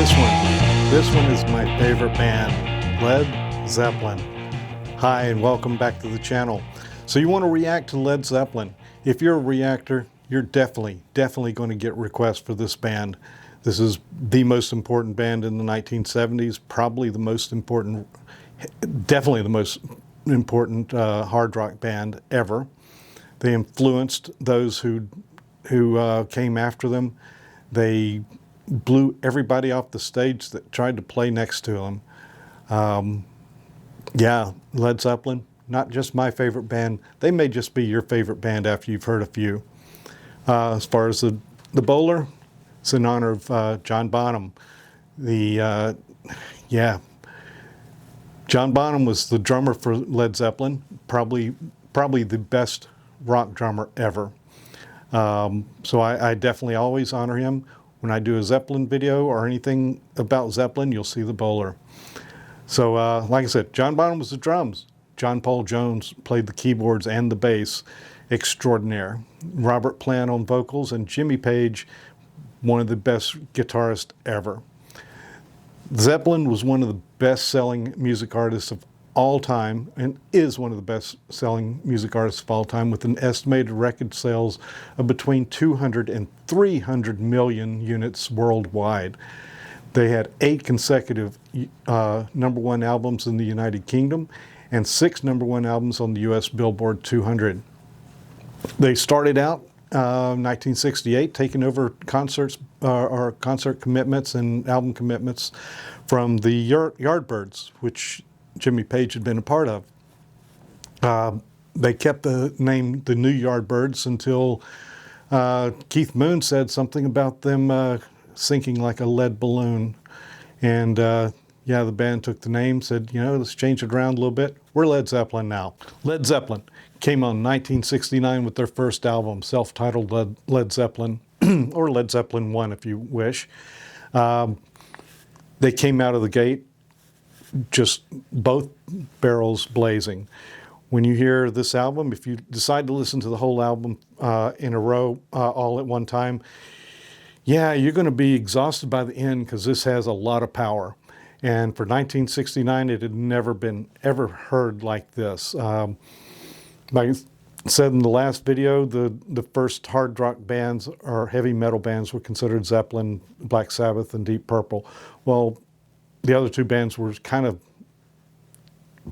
This one is my favorite band, Led Zeppelin. Hi, and welcome back to the channel. So you want to react to Led Zeppelin. If you're a reactor, you're definitely going to get requests for this band. This is the most important band in the 1970s, probably the most important, definitely the most important hard rock band ever. They influenced those who came after them. They blew everybody off the stage that tried to play next to them. Yeah, Led Zeppelin, not just my favorite band. They may just be your favorite band after you've heard a few. As far as the bowler, it's in honor of John Bonham. John Bonham was the drummer for Led Zeppelin, probably the best rock drummer ever. So I definitely always honor him. When I do a Zeppelin video or anything about Zeppelin, you'll see the bowler. So like I said, John Bonham was the drums. John Paul Jones played the keyboards and the bass. Extraordinaire. Robert Plant on vocals, and Jimmy Page, one of the best guitarists ever. Zeppelin was one of the best-selling music artists of all time, and is one of the best-selling music artists of all time, with an estimated record sales of between 200 and 300 million units worldwide. They had 8 consecutive #1 albums in the United Kingdom and 6 #1 albums on the US Billboard 200. They started out 1968, taking over concerts or concert commitments and album commitments from the Yardbirds, which Jimmy Page had been a part of. They kept the name the New Yardbirds until Keith Moon said something about them sinking like a lead balloon. And yeah, the band took the name, said, you know, let's change it around a little bit. We're Led Zeppelin now. Led Zeppelin came on 1969 with their first album, self-titled Led Zeppelin, or Led Zeppelin I if you wish. They came out of the gate just both barrels blazing. When you hear this album, if you decide to listen to the whole album in a row all at one time, yeah, you're going to be exhausted by the end, because this has a lot of power. And for 1969, it had never been ever heard like this. Like I said in the last video, the first hard rock bands or heavy metal bands were considered Zeppelin, Black Sabbath, and Deep Purple. Well, the other two bands were kind of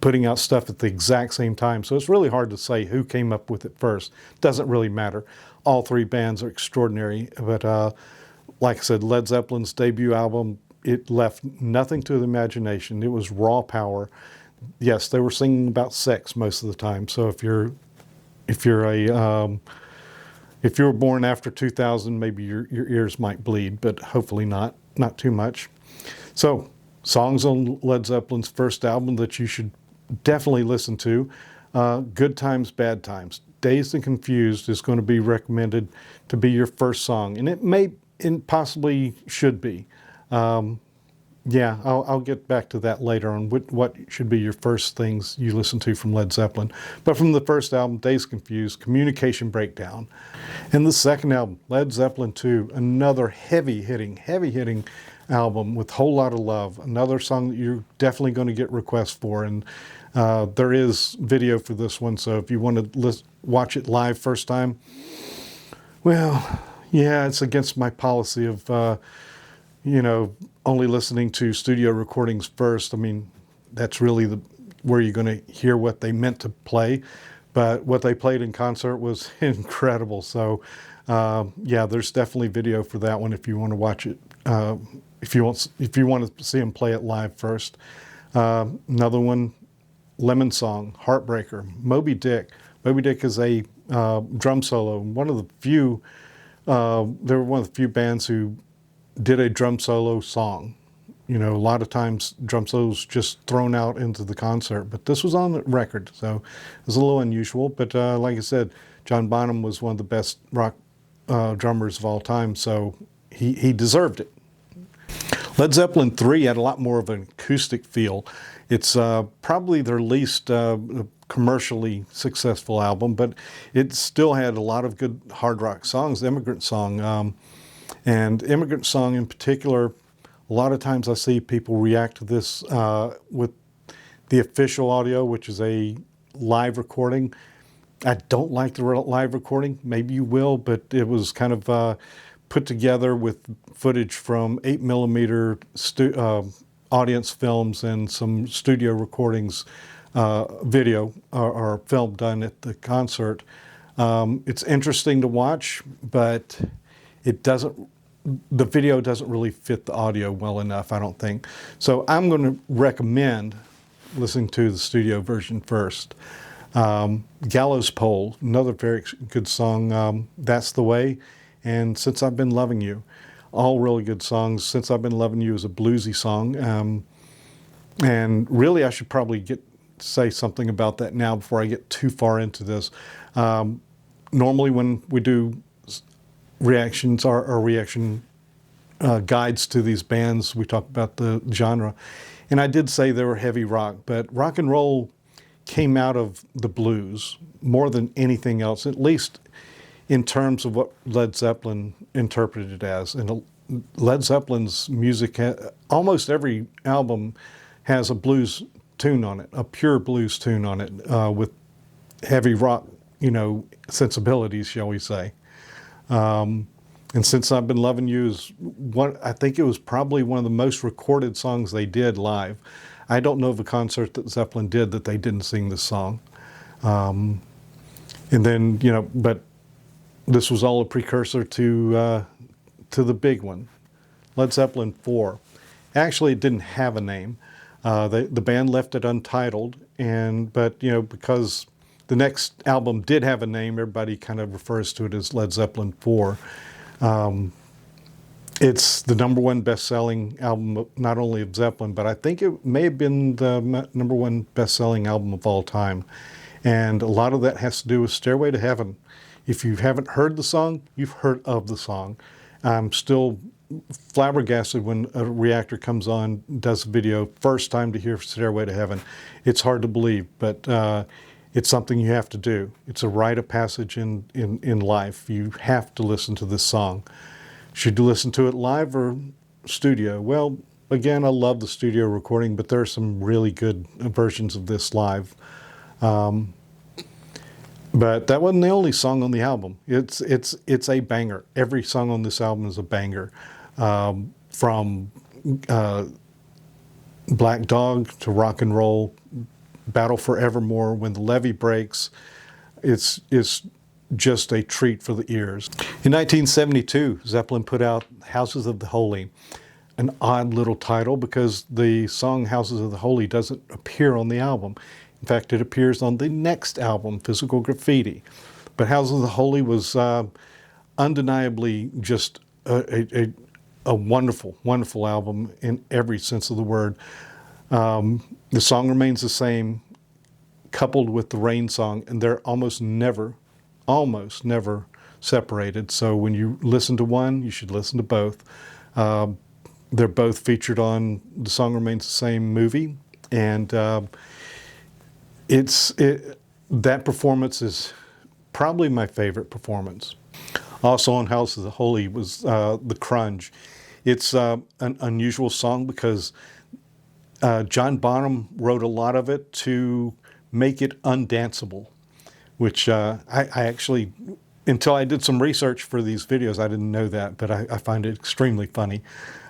putting out stuff at the exact same time. So it's really hard to say who came up with it first. Doesn't really matter. All three bands are extraordinary. But like I said, Led Zeppelin's debut album, it left nothing to the imagination. It was raw power. Yes, they were singing about sex most of the time. So if you were born after 2000, maybe your ears might bleed, but hopefully not too much. So songs on Led Zeppelin's first album that you should definitely listen to: Good Times, Bad Times. Dazed and Confused is going to be recommended to be your first song, and it may and possibly should be. Yeah, I'll get back to that later on what should be your first things you listen to from Led Zeppelin. But from the first album, Dazed and Confused, Communication Breakdown. And the second album, Led Zeppelin II, another heavy-hitting album with a whole lot of love. Another song that you're definitely going to get requests for. And there is video for this one, so if you want to watch it live first time, well, yeah, it's against my policy of, you know, only listening to studio recordings first. I mean, that's really where you're going to hear what they meant to play. But what they played in concert was incredible. So, yeah, there's definitely video for that one if you want to watch it. If you want to see them play it live first. Another one, Lemon Song, Heartbreaker, Moby Dick. Moby Dick is a drum solo. One of the few, they were one of the few bands who did a drum solo song. You know, a lot of times drum solos just thrown out into the concert, but this was on the record, so it was a little unusual. But like I said, John Bonham was one of the best rock drummers of all time, so he deserved it. Led Zeppelin III had a lot more of an acoustic feel. It's probably their least commercially successful album, but it still had a lot of good hard rock songs. The Immigrant Song, and Immigrant Song in particular, A lot of times I see people react to this with the official audio, which is a live recording. I don't like the live recording. Maybe you will, but it was kind of put together with footage from 8mm audience films and some studio recordings, video or film done at the concert. It's interesting to watch, but the video doesn't really fit the audio well enough, I don't think. So I'm going to recommend listening to the studio version first. Gallows Pole, another very good song. That's the Way, and Since I've Been Loving You, all really good songs. Since I've Been Loving You is a bluesy song, and really I should probably say something about that now before I get too far into this. Normally when we do reactions or reaction guides to these bands, we talk about the genre, and I did say they were heavy rock, but rock and roll came out of the blues more than anything else, at least in terms of what Led Zeppelin interpreted it as. And Led Zeppelin's music, almost every album has a blues tune on it, a pure blues tune on it, with heavy rock, sensibilities, shall we say. And Since I've Been Loving You is I think it was probably one of the most recorded songs they did live. I don't know of a concert that Zeppelin did that they didn't sing this song. And then, but this was all a precursor to the big one, Led Zeppelin IV. Actually, it didn't have a name. The band left it untitled, but because the next album did have a name, everybody kind of refers to it as Led Zeppelin IV. It's the #1 best-selling album, not only of Zeppelin, but I think it may have been the #1 best-selling album of all time. And a lot of that has to do with Stairway to Heaven. If you haven't heard the song, you've heard of the song. I'm still flabbergasted when a reactor comes on, does a video, first time to hear Stairway to Heaven. It's hard to believe, but it's something you have to do. It's a rite of passage in life. You have to listen to this song. Should you listen to it live or studio? Well, again, I love the studio recording, but there are some really good versions of this live. But that wasn't the only song on the album. It's a banger. Every song on this album is a banger. From Black Dog to Rock and Roll, Battle Forevermore, When the Levee Breaks. It's just a treat for the ears. In 1972, Zeppelin put out Houses of the Holy, an odd little title because the song Houses of the Holy doesn't appear on the album. In fact, it appears on the next album, Physical Graffiti. But Houses of the Holy was undeniably just a wonderful, wonderful album in every sense of the word. The song remains the same, coupled with the Rain song, and they're almost never separated. So when you listen to one, you should listen to both. They're both featured on The Song Remains the Same movie, and that performance is probably my favorite performance. Also on House of the Holy was the Crunge. It's an unusual song because John Bonham wrote a lot of it to make it undanceable, which I actually, until I did some research for these videos, I didn't know that, but I find it extremely funny.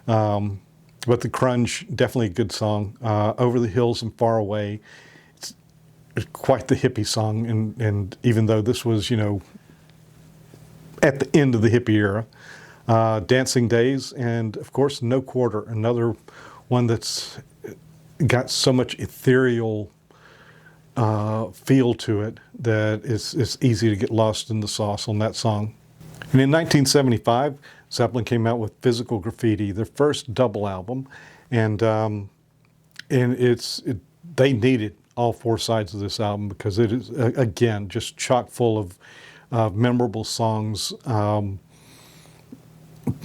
But the Crunge, definitely a good song. Over the Hills and Far Away, it's quite the hippie song, and even though this was, at the end of the hippie era. Dancing Days, and of course No Quarter, another one that's got so much ethereal feel to it that it's easy to get lost in the sauce on that song. And in 1975, Zeppelin came out with Physical Graffiti, their first double album, and they needed all four sides of this album because it is, again, just chock full of memorable songs.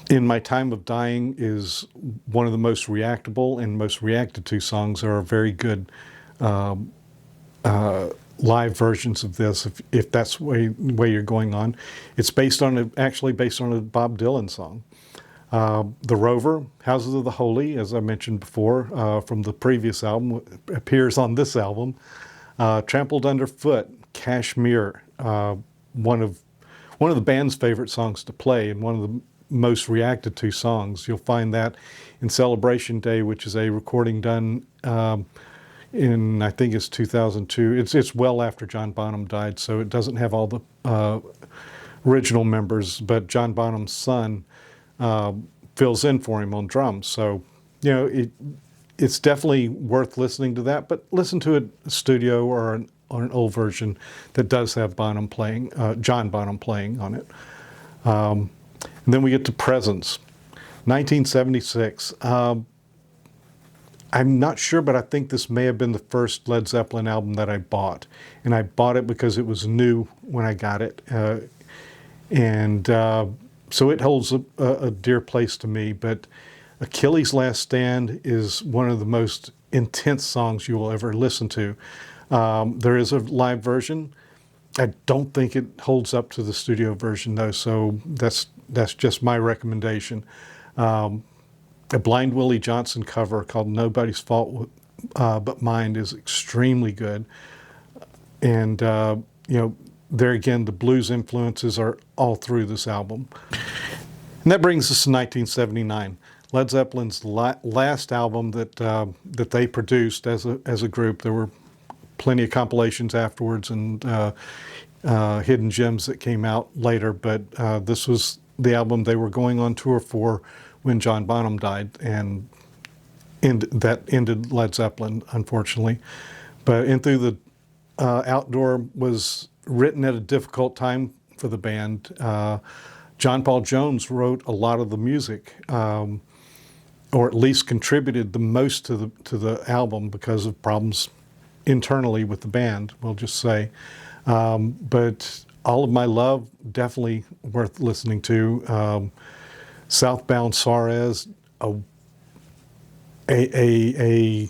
In My Time of Dying is one of the most reactable and most reacted to songs. There are very good live versions of this, if that's the way you're going on. It's actually based on a Bob Dylan song. The Rover, Houses of the Holy, as I mentioned before, from the previous album, appears on this album. Trampled Underfoot, Kashmir, one of the band's favorite songs to play and one of the most reacted to songs. You'll find that in Celebration Day, which is a recording done in, I think it's 2002. It's well after John Bonham died, so it doesn't have all the original members, but John Bonham's son fills in for him on drums. So, you know, it's definitely worth listening to that, but listen to a studio or an old version that does have Bonham playing, John Bonham playing on it. And then we get to Presence, 1976. I'm not sure, but I think this may have been the first Led Zeppelin album that I bought. And I bought it because it was new when I got it. So it holds a dear place to me. But Achilles' Last Stand is one of the most intense songs you will ever listen to. There is a live version. I don't think it holds up to the studio version, though, so that's just my recommendation. A Blind Willie Johnson cover called Nobody's Fault But Mine is extremely good. And, you know, there again, the blues influences are all through this album. And that brings us to 1979, Led Zeppelin's last album that they produced as a group. There were plenty of compilations afterwards and hidden gems that came out later, but this was the album they were going on tour for when John Bonham died, and that ended Led Zeppelin, unfortunately. But In Through the Outdoor was written at a difficult time for the band. John Paul Jones wrote a lot of the music, or at least contributed the most to the album because of problems internally with the band, we'll just say. But All of My Love, definitely worth listening to. Southbound Suarez, a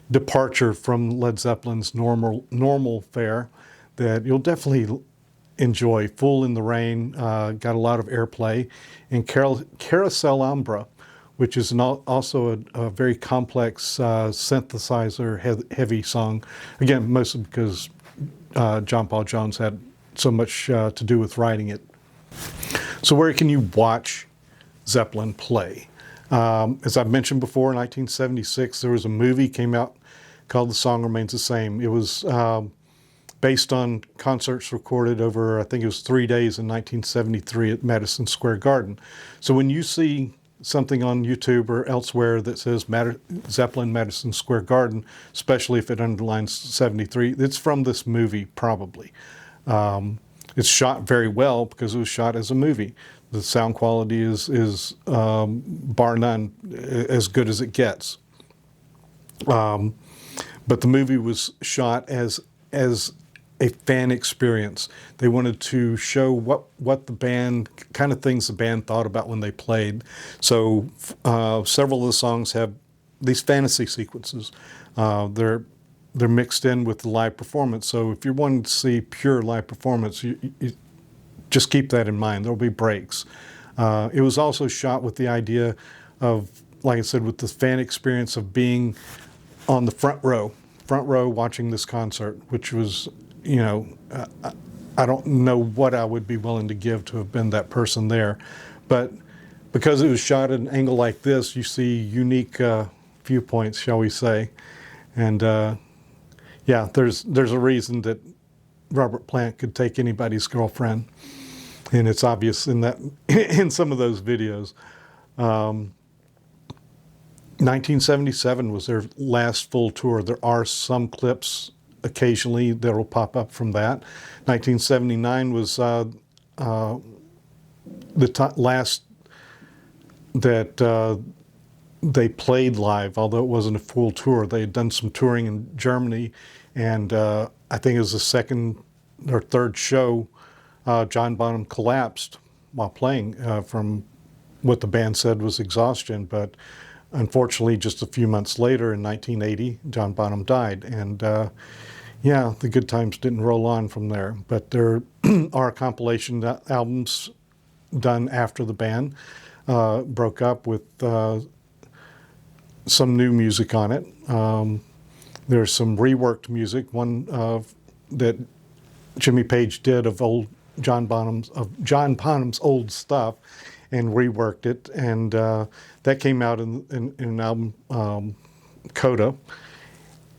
departure from Led Zeppelin's normal fare that you'll definitely enjoy. Fool in the Rain got a lot of airplay. And Carousel Umbra, which is also a very complex synthesizer heavy song. Again, mostly because John Paul Jones had so much to do with writing it. So where can you watch Zeppelin play? As I've mentioned before, in 1976, there was a movie came out called The Song Remains the Same. It was based on concerts recorded over, I think it was 3 days in 1973 at Madison Square Garden. So when you see something on YouTube or elsewhere that says Zeppelin Madison Square Garden, especially if it underlines 73, it's from this movie, probably. It's shot very well because it was shot as a movie. The sound quality is bar none as good as it gets. But the movie was shot as a fan experience. They wanted to show what the band, kind of things the band thought about when they played. So several of the songs have these fantasy sequences. They're mixed in with the live performance. So if you're wanting to see pure live performance, you just keep that in mind. There'll be breaks. It was also shot with the idea of, like I said, with the fan experience of being on the front row watching this concert, which was, you know, I don't know what I would be willing to give to have been that person there. But because it was shot at an angle like this, you see unique viewpoints, shall we say. And yeah, there's a reason that Robert Plant could take anybody's girlfriend. And it's obvious in some of those videos. 1977 was their last full tour. There are some clips occasionally that will pop up from that. 1979 was the last that they played live, although it wasn't a full tour. They had done some touring in Germany, and I think it was the second or third show, John Bonham collapsed while playing from what the band said was exhaustion. But unfortunately, just a few months later, in 1980, John Bonham died. And yeah, the good times didn't roll on from there. But there are compilation albums done after the band. broke up with some new music on it. There's some reworked music, one that Jimmy Page did of John Bonham's old stuff, and reworked it, and that came out in an album, Coda.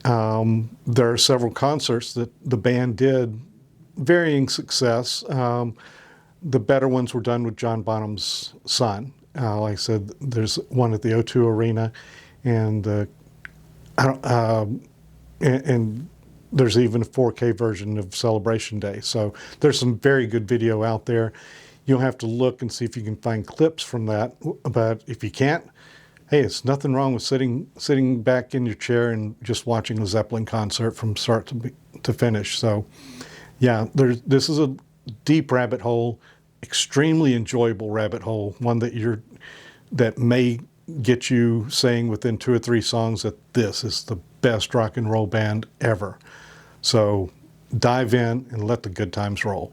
There are several concerts that the band did, varying success. The better ones were done with Bonham's son. Like I said, there's one at the O2 Arena, and and there's even a 4K version of Celebration Day. So there's some very good video out there. You'll have to look and see if you can find clips from that. But if you can't, hey, it's nothing wrong with sitting back in your chair and just watching a Zeppelin concert from start to finish. So yeah, this is a deep rabbit hole, extremely enjoyable rabbit hole, one that may get you saying within 2 or 3 songs that this is the best rock and roll band ever. So dive in and let the good times roll.